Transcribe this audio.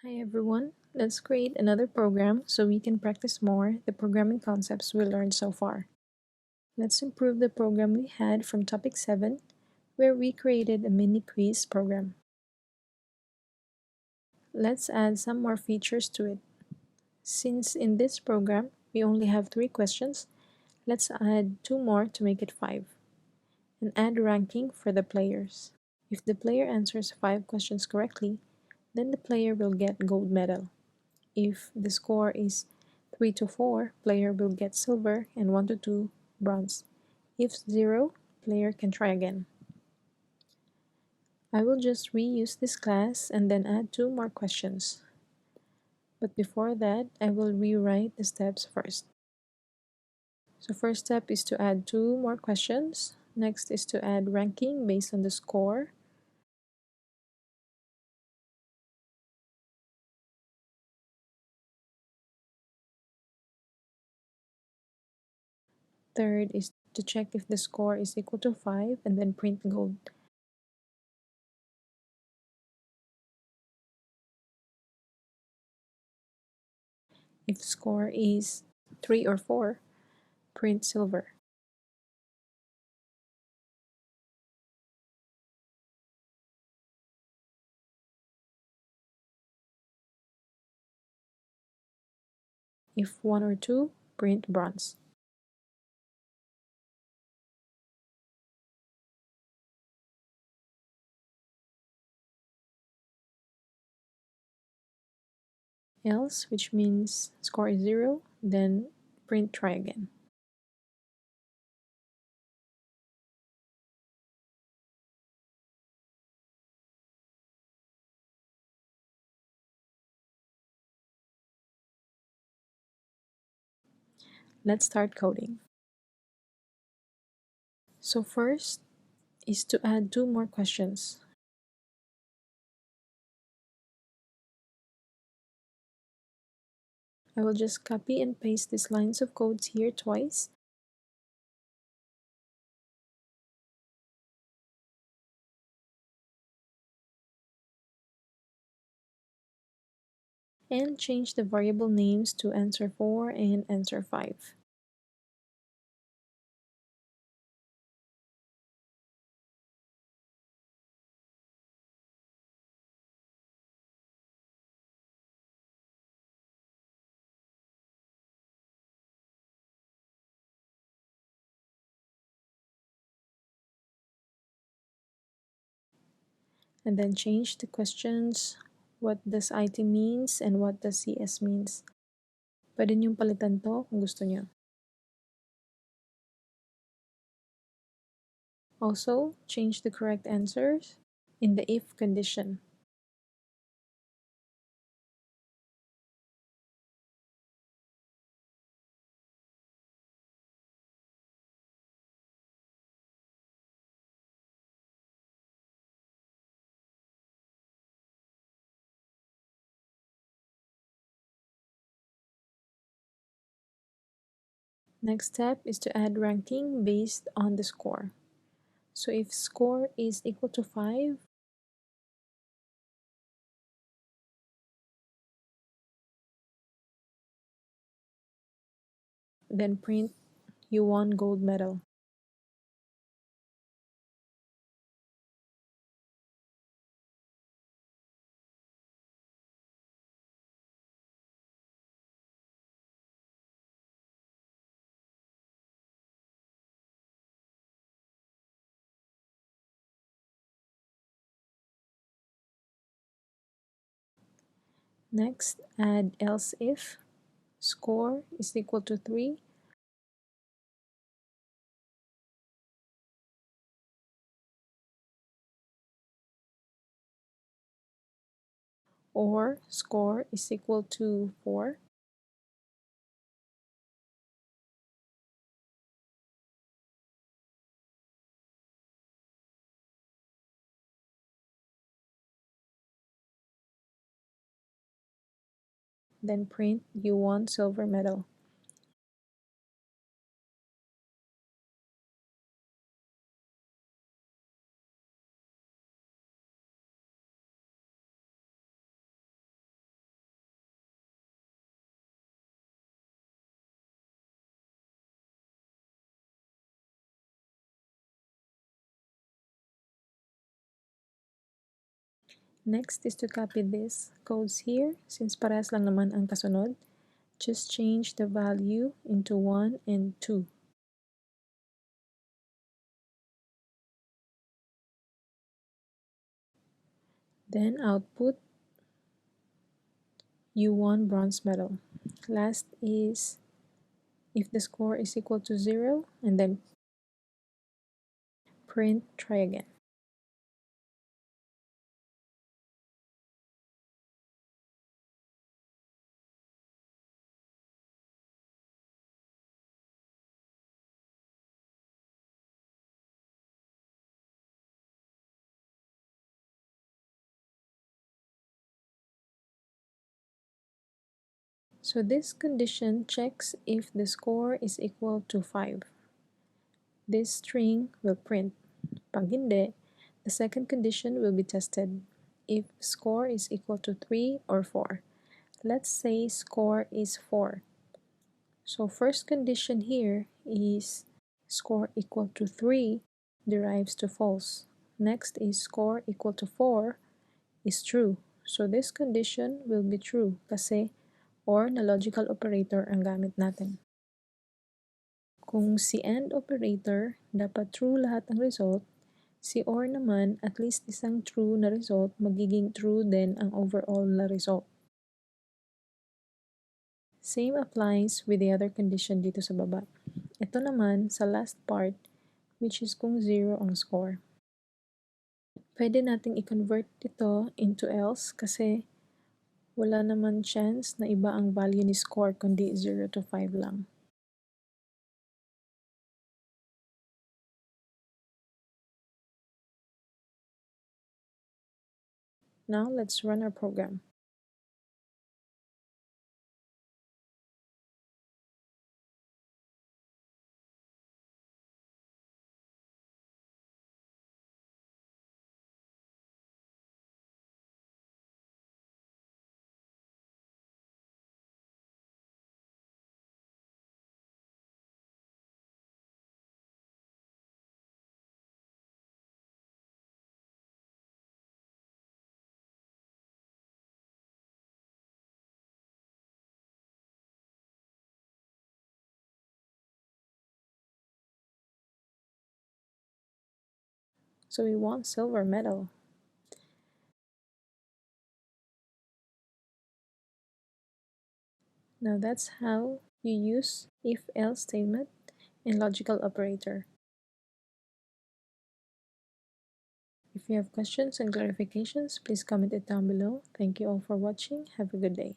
Hi everyone, let's create another program so we can practice more the programming concepts we learned so far. Let's improve the program we had from topic 7, where we created a mini quiz program. Let's add some more features to it. Since in this program we only have 3 questions, let's add 2 more to make it 5, and add ranking for the players. If the player answers 5 questions correctly, then the player will get gold medal. If the score is 3 to 4, player will get silver, and 1 to 2, bronze. If 0, player can try again. I will just reuse this class and then add 2 more questions. But before that, I will rewrite the steps first. So first step is to add 2 more questions. Next is to add ranking based on the score. Third is to check if the score is equal to 5 and then print gold. If score is 3 or 4, print silver. If 1 or 2, print bronze. Else, which means score is 0, then print try again. Let's start coding. So first is to add 2 more questions. I will just copy and paste these lines of codes here twice. And change the variable names to answer 4 and answer 5. And then change the questions. What does IT means and what does CS means? Pwede niyong palitan to kung gusto niyo. Also, change the correct answers in the if condition. Next step is to add ranking based on the score. So if score is equal to 5, then print you won gold medal. Next, add else if score is equal to 3 or score is equal to 4, then print you won silver medal. Next is to copy these codes here. Since parehas lang naman ang kasunod, just change the value into 1 and 2. Then output, you won bronze medal. Last is if the score is equal to 0, and then print, try again. So this condition checks if the score is equal to 5. This string will print. Pag hindi, the second condition will be tested. If score is equal to 3 or 4. Let's say score is 4. So first condition here is score equal to 3 derives to false. Next is score equal to 4 is true. So this condition will be true kasi or na logical operator ang gamit natin. Kung si AND operator, dapat true lahat ang result, si OR naman, at least isang true na result, magiging true din ang overall na result. Same applies with the other condition dito sa baba. Ito naman sa last part, which is kung 0 ang score. Pwede nating i-convert ito into else kasi wala naman chance na iba ang value ni score kundi 0 to 5 lang. Now, let's run our program. So we won silver medal. Now that's how you use if-else statement and logical operator. If you have questions and clarifications, please comment it down below. Thank you all for watching. Have a good day.